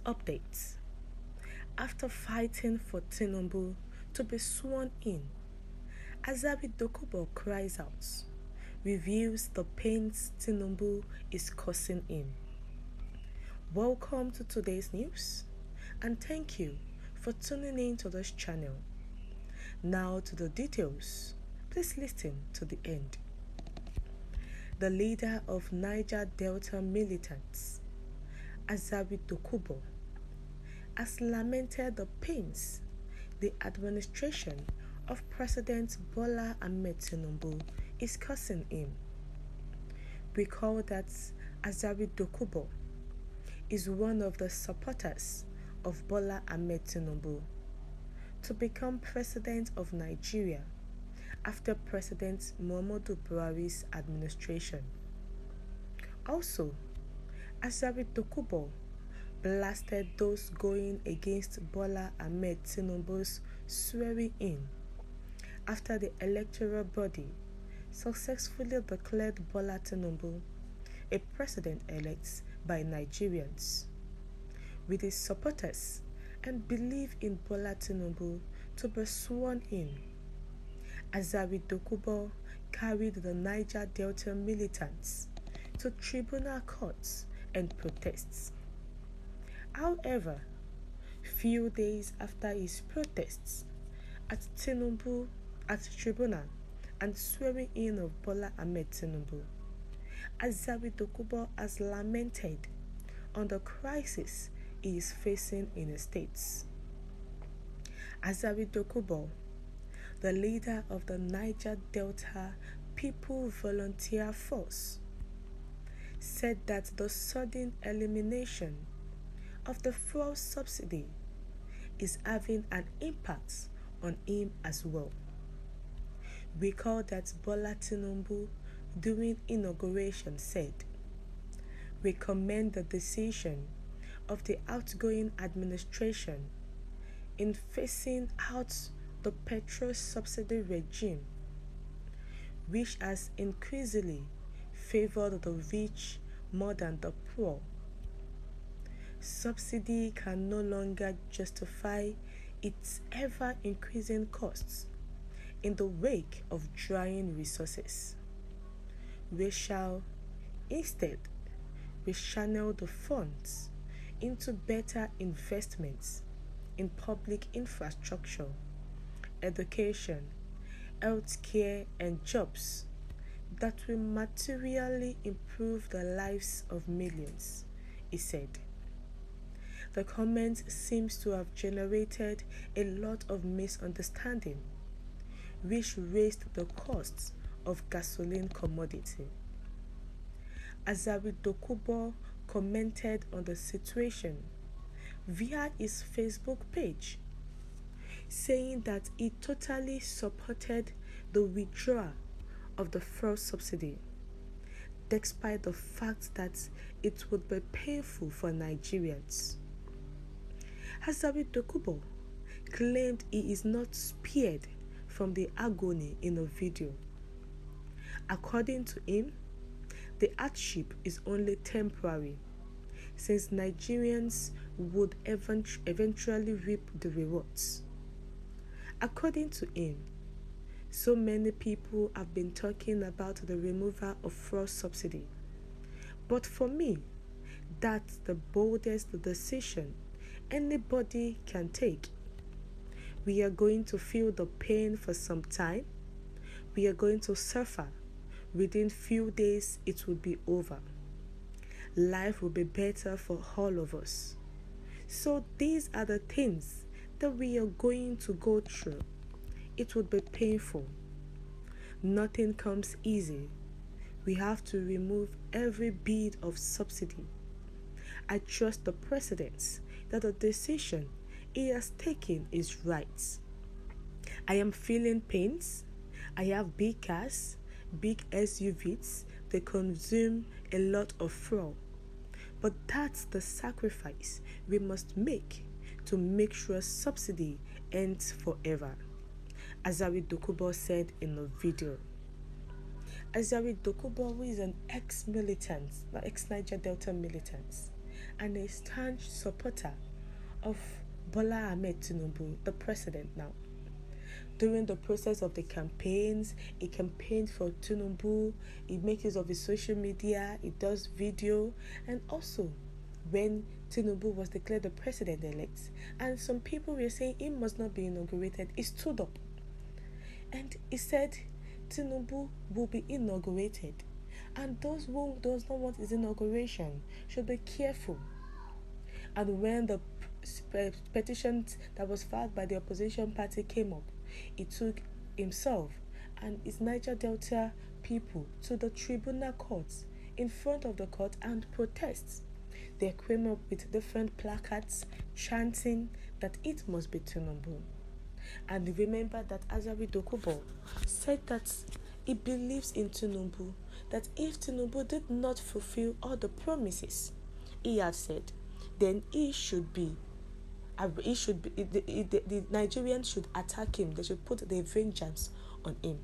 update. After fighting for Tinubu to be sworn in, Asari Dokubo cries out, reveals the pains Tinubu is causing him. Welcome to today's news, and thank you for tuning in to this channel. Now to the details. Please listen to the end. The leader of Niger Delta militants, Asari Dokubo, has lamented the pains the administration of President Bola Ahmed Tinubu is causing him. Recall that Asari Dokubo is one of the supporters of Bola Ahmed Tinubu to become president of Nigeria after President Muhammadu Buhari's administration. Also, Asari Dokubo blasted those going against Bola Ahmed Tinubu's swearing in after the electoral body successfully declared Bola Tinubu a president-elect by Nigerians, with his supporters and belief in Bola Tinubu to be sworn in. Asari Dokubo carried the Niger Delta militants to tribunal courts and protests. However, few days after his protests at tribunal and swearing in of Bola Ahmed Tinubu, Asari Dokubo has lamented on the crisis he is facing in the states. Asari Dokubo, the leader of the Niger Delta People Volunteer Force, said that the sudden elimination of the fuel subsidy is having an impact on him as well. Recall that Bola Tinubu during inauguration said, "We commend the decision of the outgoing administration in phasing out the petrol subsidy regime, which has increasingly favored the rich more than the poor. Subsidy can no longer justify its ever-increasing costs in the wake of drying resources. We shall instead rechannel the funds into better investments in public infrastructure, education, healthcare, and jobs that will materially improve the lives of millions," he said. The comment seems to have generated a lot of misunderstanding, which raised the costs of gasoline commodity. Asari Dokubo commented on the situation via his Facebook page, saying that he totally supported the withdrawal of the fuel subsidy, despite the fact that it would be painful for Nigerians. Asari Dokubo claimed he is not spared from the agony in the video. According to him, the hardship is only temporary, since Nigerians would eventually reap the rewards. According to him, so many people have been talking about the removal of fuel subsidy, but for me, that's the boldest decision anybody can take. We are going to feel the pain for some time. We are going to suffer. Within few days, it will be over. Life will be better for all of us. So these are the things that we are going to go through. It would be painful. Nothing comes easy. We have to remove every bit of subsidy. I trust the president that the decision he has taken is right. I am feeling pains. I have big cars, big SUVs. They consume a lot of fuel. But that's the sacrifice we must make to make sure subsidy ends forever," Asari Dokubo said in a video. Asari Dokubo, who is an ex-Niger Delta militant, and a staunch supporter of Bola Ahmed Tinubu, the president now. During the process of the campaigns, he campaigned for Tinubu, he makes use of his social media, he does video, and also when Tinubu was declared the president-elect, and some people were saying he must not be inaugurated, he stood up and he said Tinubu will be inaugurated, and those who does not want his inauguration should be careful. And when the petition that was filed by the opposition party came up, he took himself and his Niger Delta people to the tribunal courts, in front of the court, and protests. They came up with different placards chanting that it must be Tinubu. And remember that Asari Dokubo said that he believes in Tinubu, that if Tinubu did not fulfill all the promises he had said, then the Nigerians should attack him. They should put their vengeance on him.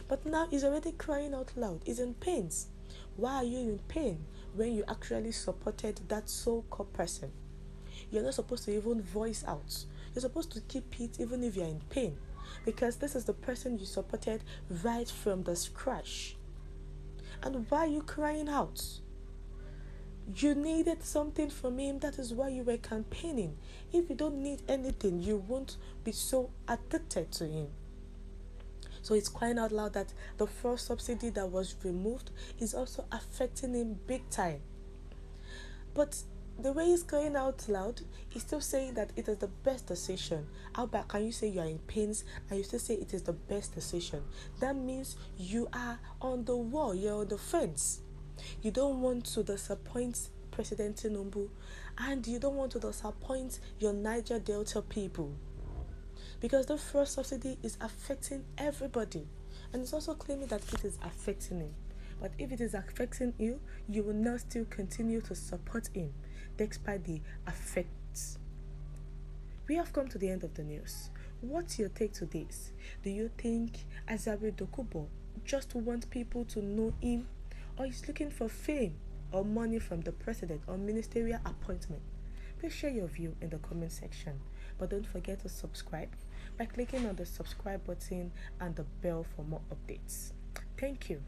But now he's already crying out loud. He's in pains. Why are you in pain when you actually supported that so-called person? You're not supposed to even voice out. You're supposed to keep it even if you're in pain, because this is the person you supported right from the scratch. And why are you crying out? You needed something from him. That is why you were campaigning. If you don't need anything, you won't be so addicted to him. So he's crying out loud that the first subsidy that was removed is also affecting him big time. But the way he's crying out loud, he's still saying that it is the best decision. How bad can you say you are in pains and you still say it is the best decision? That means you are on the wall, you're on the fence. You don't want to disappoint President Tinubu, and you don't want to disappoint your Niger Delta people, because the first subsidy is affecting everybody, and it's also claiming that it is affecting him. But if it is affecting you, you will not still continue to support him despite the effects. We have come to the end of the news. What's your take to this? Do you think Asari Dokubo just wants people to know him, or is looking for fame or money from the president or ministerial appointment? Please share your view in the comment section. But don't forget to subscribe by clicking on the subscribe button and the bell for more updates. Thank you.